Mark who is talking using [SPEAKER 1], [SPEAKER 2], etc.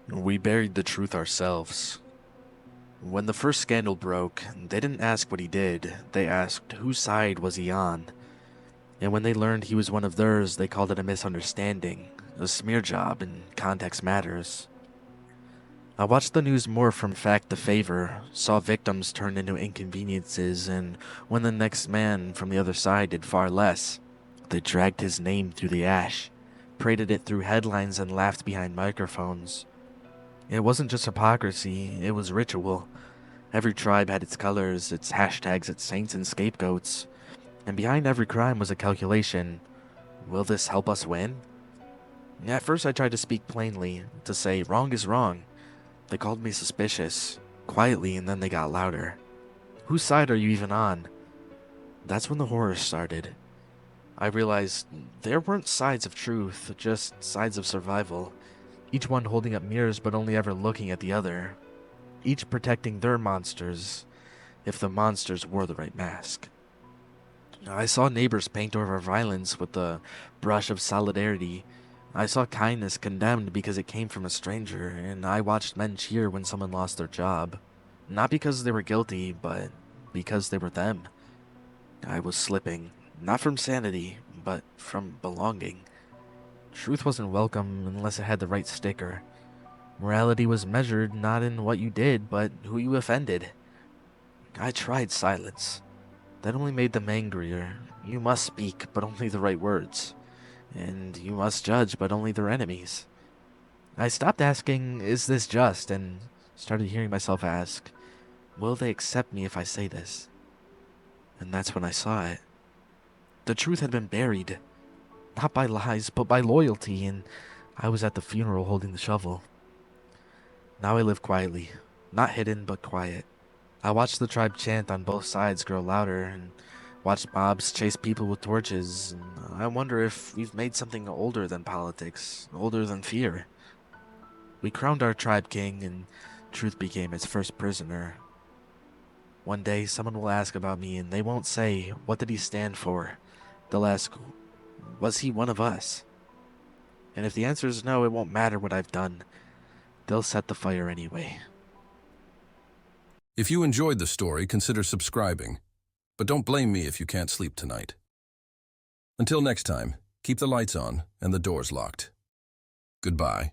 [SPEAKER 1] We buried the truth ourselves. When the first scandal broke, they didn't ask what he did, they asked whose side was he on. And when they learned he was one of theirs, they called it a misunderstanding, a smear job, and context matters. I watched the news more from fact to favor, saw victims turned into inconveniences, and when the next man from the other side did far less, they dragged his name through the ash, paraded it through headlines, and laughed behind microphones. It wasn't just hypocrisy, it was ritual. Every tribe had its colors, its hashtags, its saints and scapegoats. And behind every crime was a calculation. Will this help us win? At first I tried to speak plainly, to say wrong is wrong. They called me suspicious, quietly, and then they got louder. Whose side are you even on? That's when the horror started. I realized there weren't sides of truth, just sides of survival. Each one holding up mirrors but only ever looking at the other. Each protecting their monsters, if the monsters wore the right mask. I saw neighbors paint over violence with the brush of solidarity. I saw kindness condemned because it came from a stranger, and I watched men cheer when someone lost their job. Not because they were guilty, but because they were them. I was slipping, not from sanity, but from belonging. Truth wasn't welcome unless it had the right sticker. Morality was measured not in what you did, but who you offended. I tried silence. That only made them angrier. You must speak, but only the right words. And you must judge, but only their enemies. I stopped asking, is this just, and started hearing myself ask, will they accept me if I say this? And that's when I saw it. The truth had been buried. Not by lies, but by loyalty, and I was at the funeral holding the shovel. Now I live quietly. Not hidden, but quiet. I watched the tribe chant on both sides grow louder, and watched mobs chase people with torches, and I wonder if we've made something older than politics, older than fear. We crowned our tribe king, and truth became its first prisoner. One day, someone will ask about me, and they won't say, what did he stand for? They'll ask, was he one of us? And if the answer is no, it won't matter what I've done. They'll set the fire anyway.
[SPEAKER 2] If you enjoyed the story, consider subscribing. But don't blame me if you can't sleep tonight. Until next time, keep the lights on and the doors locked. Goodbye.